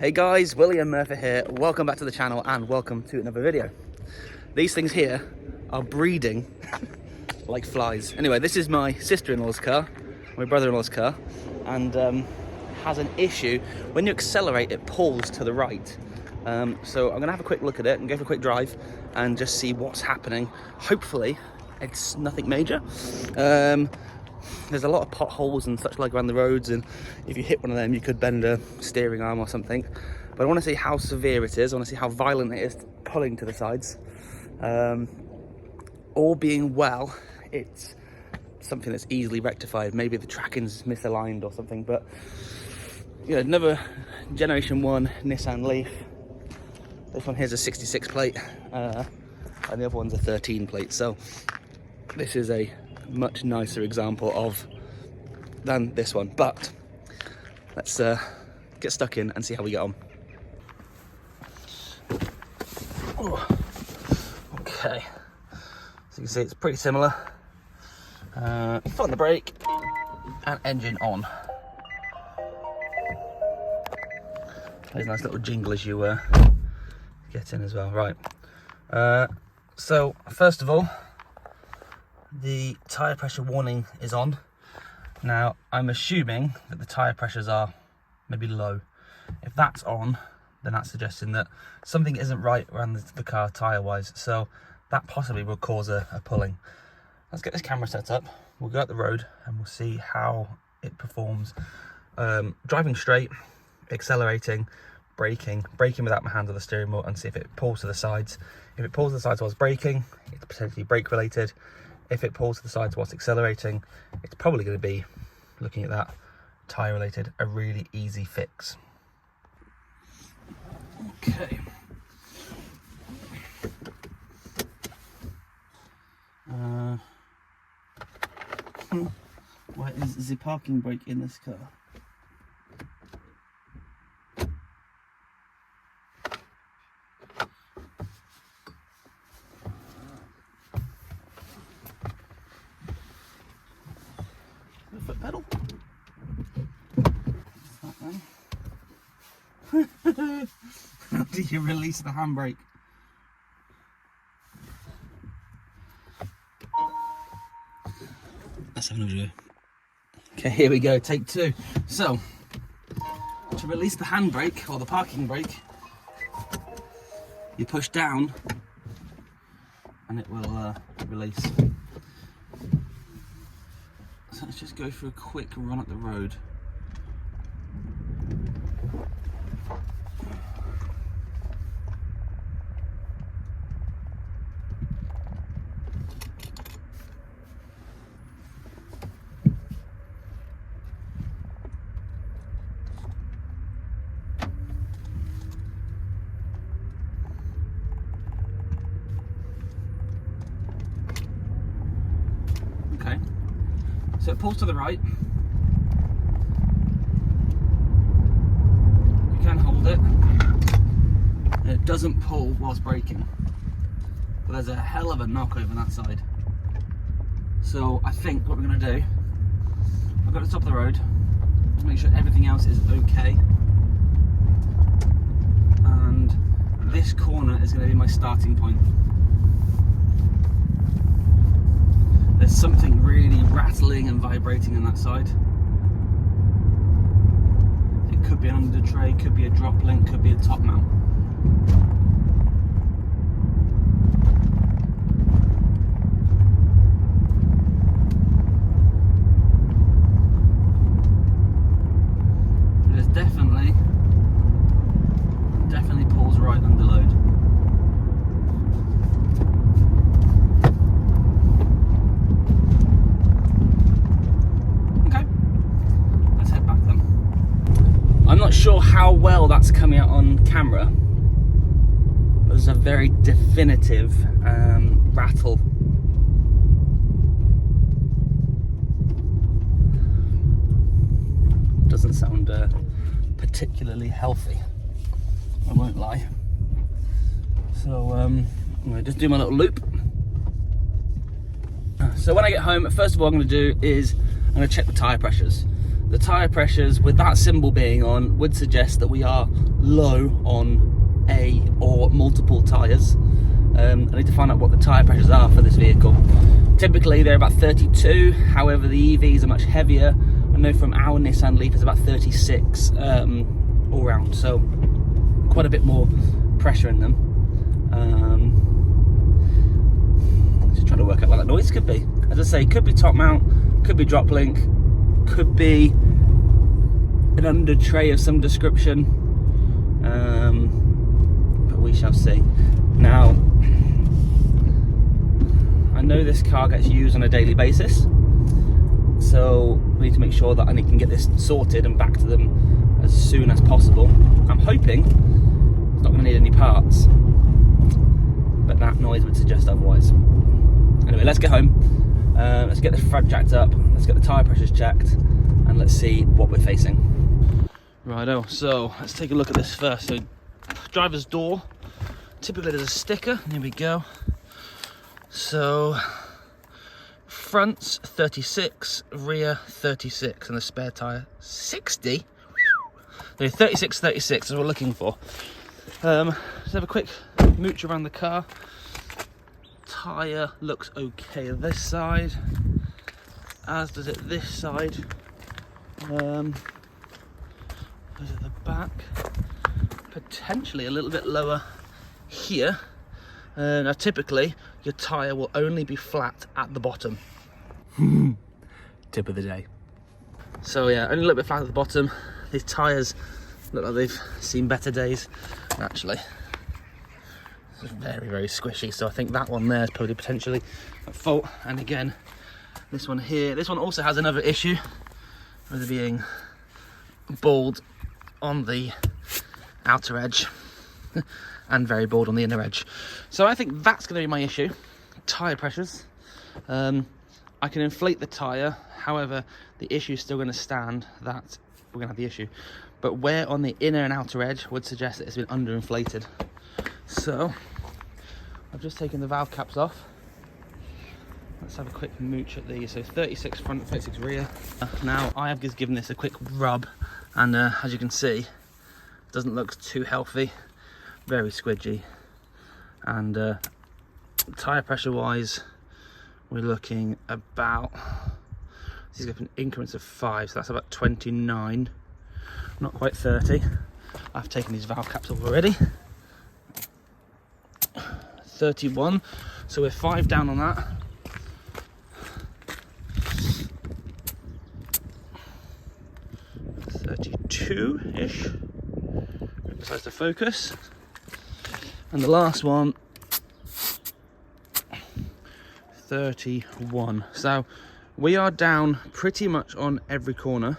Hey guys, Willie and Murfitt here. Welcome back to the channel and welcome to another video. These things here are breeding like flies. Anyway, this is my sister-in-law's car, my brother-in-law's car, and has an issue. When you accelerate, it pulls to the right. So I'm gonna have a quick look at it and go for a quick drive and just see what's happening. Hopefully it's nothing major. There's a lot of potholes and such like around the roads, and if you hit one of them you could bend a steering arm or something. But I want to see how severe it is. I want to see how violent it is pulling to the sides. All being well, it's something that's easily rectified. Maybe the tracking's misaligned or something, but you know, another generation 1 Nissan Leaf. This one here's a 66 plate and the other one's a 13 plate, so this is a much nicer example of than this one. But let's get stuck in and see how we get on. Ooh. Okay, so you can see it's pretty similar. Foot on the brake and engine on. There's a nice little jingle as you get in as well. Right, so first of all, the tyre pressure warning is on. Now, I'm assuming that the tyre pressures are maybe low. If that's on, then that's suggesting that something isn't right around the car tyre-wise, so that possibly will cause a pulling. Let's get this camera set up. We'll go out the road and we'll see how it performs. Driving straight, accelerating, braking without my hand on the steering wheel, and see if it pulls to the sides. If it pulls to the sides whilst braking, it's potentially brake related. If it pulls to the sides whilst accelerating, it's probably going to be, looking at that, tyre related, a really easy fix. Okay. Why is the parking brake in this car? Foot pedal. How do you release the handbrake? Let's have another go. Okay, here we go, take 2. So, to release the handbrake or the parking brake, you push down and it will release. So let's just go for a quick run up the road. Okay. So it pulls to the right. You can hold it. And it doesn't pull whilst braking. But there's a hell of a knock over that side. So I think what we're going to do, I'll go to the top of the road, make sure everything else is okay. And this corner is going to be my starting point. There's something really rattling and vibrating on that side. It could be an under tray, could be a drop link, could be a top mount. It is definitely pulls right under load. I'm not sure how well that's coming out on camera, but there's a very definitive rattle. Doesn't sound particularly healthy, I won't lie. So I'm going to just do my little loop. So when I get home, first of all I'm going to do is I'm going to check the tyre pressures. the tyre pressures with that symbol being on would suggest that we are low on a or multiple tyres. I need to find out what the tyre pressures are for this vehicle. Typically they're about 32, however the EVs are much heavier. I know from our Nissan Leaf it's about 36 all round, so quite a bit more pressure in them. Just trying to work out what that noise could be. As I say, could be top mount, could be drop link, could be an under tray of some description, but we shall see. Now, I know this car gets used on a daily basis, so we need to make sure that I can get this sorted and back to them as soon as possible. I'm hoping it's not going to need any parts, but that noise would suggest otherwise. Anyway, let's get home, let's get the front jacked up, let's get the tyre pressures checked, and let's see what we're facing. Righto, so let's take a look at this first. So, driver's door, typically there's a sticker, here we go. So, front's 36, rear 36, and the spare tyre 60. So 36, 36 is what we're looking for. Let's have a quick mooch around the car. Tyre looks okay this side, as does it this side. Those at the back, potentially a little bit lower here. Now typically your tyre will only be flat at the bottom. Tip of the day. So yeah, only a little bit flat at the bottom. These tyres look like they've seen better days. Actually, it's very, very squishy, so I think that one there is probably potentially at fault. And again, this one here, this one also has another issue with it being bald on the outer edge and very bald on the inner edge. So I think that's going to be my issue. Tyre pressures. I can inflate the tyre, however the issue is still going to stand that we're going to have the issue. But where on the inner and outer edge would suggest that it's been underinflated. So I've just taken the valve caps off. Let's have a quick mooch at these. So 36 front, 36 rear. Now I have just given this a quick rub, and as you can see, it doesn't look too healthy, very squidgy. And tyre pressure wise, we're looking about, these go in increments of 5, so that's about 29, not quite 30. I've taken these valve caps off already. 31, so we're 5 down on that. Two-ish, besides the focus. And the last one, 31. So we are down pretty much on every corner.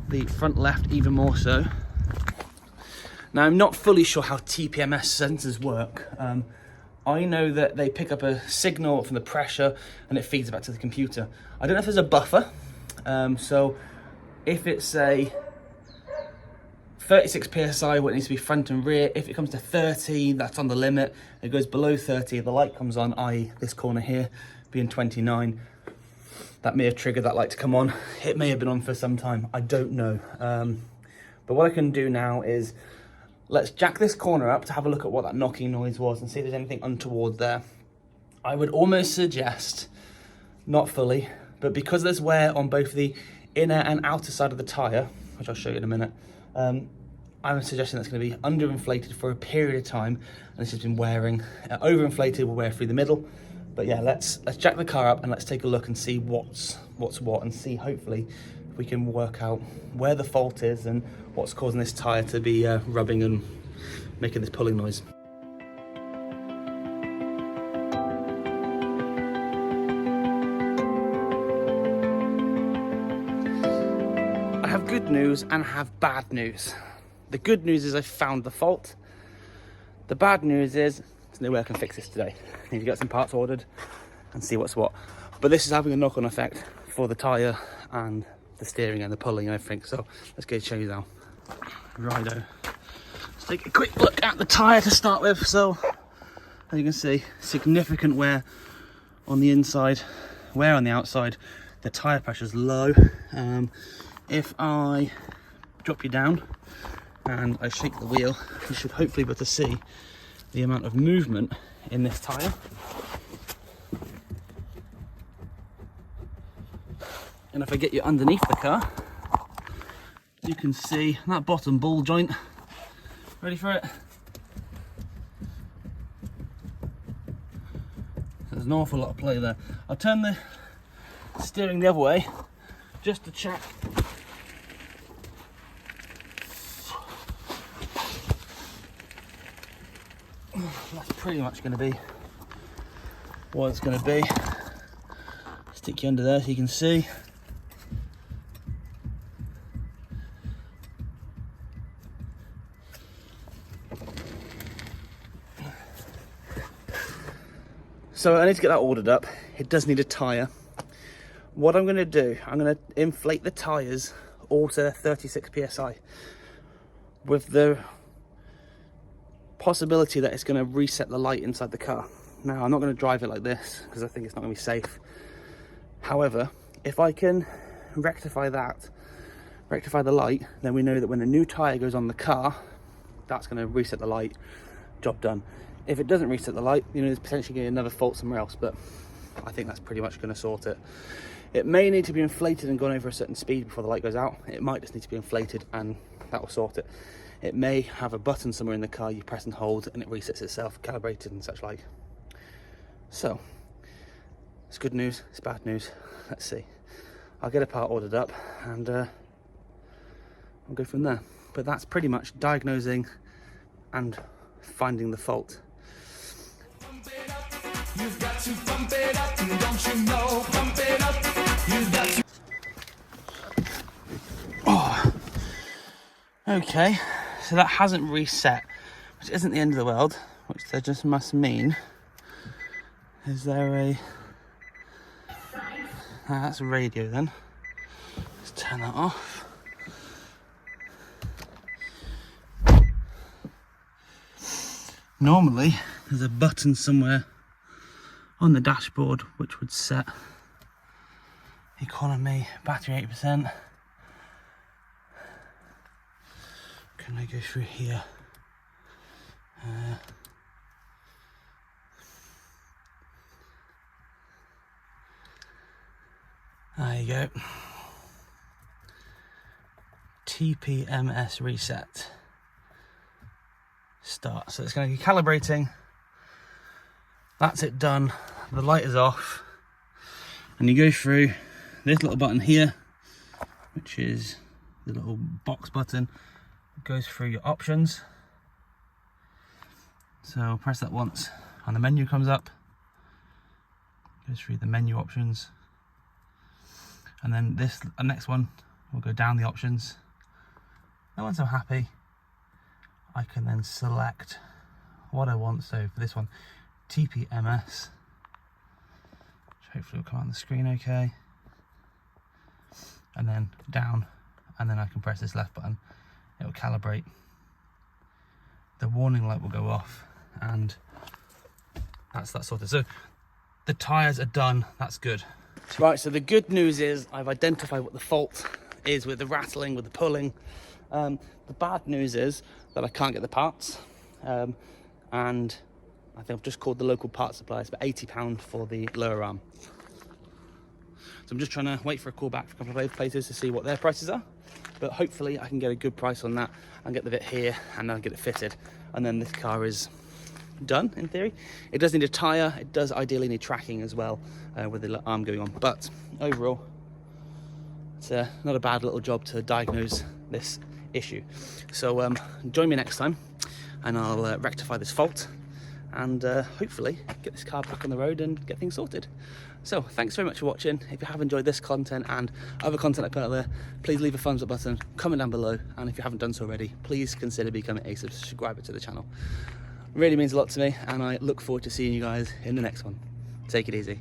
The front left even more so. Now I'm not fully sure how TPMS sensors work. I know that they pick up a signal from the pressure and it feeds back to the computer. I don't know if there's a buffer. So if it's a 36 psi, what it needs to be front and rear. If it comes to 30, that's on the limit. It goes below 30, the light comes on, i.e. this corner here being 29. That may have triggered that light to come on. It may have been on for some time, I don't know. But what I can do now is, let's jack this corner up to have a look at what that knocking noise was and see if there's anything untoward there. I would almost suggest, not fully, but because there's wear on both the inner and outer side of the tyre, which I'll show you in a minute, I'm suggesting that's going to be underinflated for a period of time, and this has been wearing. Overinflated will wear through the middle. But yeah, let's jack the car up and let's take a look and see what's what, and see hopefully if we can work out where the fault is and what's causing this tyre to be rubbing and making this pulling noise. I have good news and I have bad news. The good news is I found the fault. The bad news is there's no way I can fix this today. I need to get some parts ordered and see what's what. But this is having a knock-on effect for the tyre and the steering and the pulling and everything. So let's go show you now. Righto. Let's take a quick look at the tyre to start with. So as you can see, significant wear on the inside, wear on the outside. The tyre pressure is low. if I drop you down and I shake the wheel, you should hopefully be able to see the amount of movement in this tyre. And if I get you underneath the car, you can see that bottom ball joint. Ready for it? There's an awful lot of play there. I'll turn the steering the other way just to check. That's pretty much going to be what it's going to be. Stick you under there so you can see. So I need to get that ordered up. It does need a tyre. What I'm going to do, I'm going to inflate the tyres all to 36 psi with the possibility that it's going to reset the light inside the car. Now, I'm not going to drive it like this because I think it's not going to be safe. However, if I can rectify the light, then we know that when the new tyre goes on the car, that's going to reset the light. Job done. If it doesn't reset the light, you know, there's potentially going to be another fault somewhere else, but I think that's pretty much going to sort it. It may need to be inflated and gone over a certain speed before the light goes out. It might just need to be inflated and that will sort it. It may have a button somewhere in the car you press and hold and it resets itself, calibrated and such like. So, it's good news, it's bad news. Let's see. I'll get a part ordered up and I'll go from there. But that's pretty much diagnosing and finding the fault. You've got to pump it up, don't you know? Pump it up. You've got to... Oh. Okay, so that hasn't reset, which isn't the end of the world, which that just must mean. Is there a... that's a radio then. Let's turn that off. Normally, there's a button somewhere on the dashboard which would set economy, battery 8%. Can I go through here? There you go. TPMS Reset. Start. So it's going to be calibrating. That's it done. The light is off. And you go through this little button here, which is the little box button. It goes through your options. So press that once and the menu comes up. Goes through the menu options. And then this next one will go down the options. And once I'm happy, I can then select what I want. So for this one, TPMS, which hopefully will come on the screen okay. And then down, and then I can press this left button. It will calibrate. The warning light will go off, and that's that sorted. So the tyres are done, that's good. Right, so the good news is I've identified what the fault is with the rattling, with the pulling. The bad news is that I can't get the parts, and I think I've just called the local parts supplier. It's about £80 for the lower arm. So I'm just trying to wait for a call back from a couple of places to see what their prices are, but hopefully I can get a good price on that and get the bit here and then get it fitted, and then this car is done in theory. It does need a tyre, it does ideally need tracking as well, with the arm going on, but overall it's not a bad little job to diagnose this issue. So join me next time and I'll rectify this fault and hopefully get this car back on the road and get things sorted. So thanks very much for watching. If you have enjoyed this content and other content I put out there, please leave a thumbs up button, comment down below, and if you haven't done so already, please consider becoming a subscriber to the channel. It really means a lot to me, and I look forward to seeing you guys in the next one. Take it easy.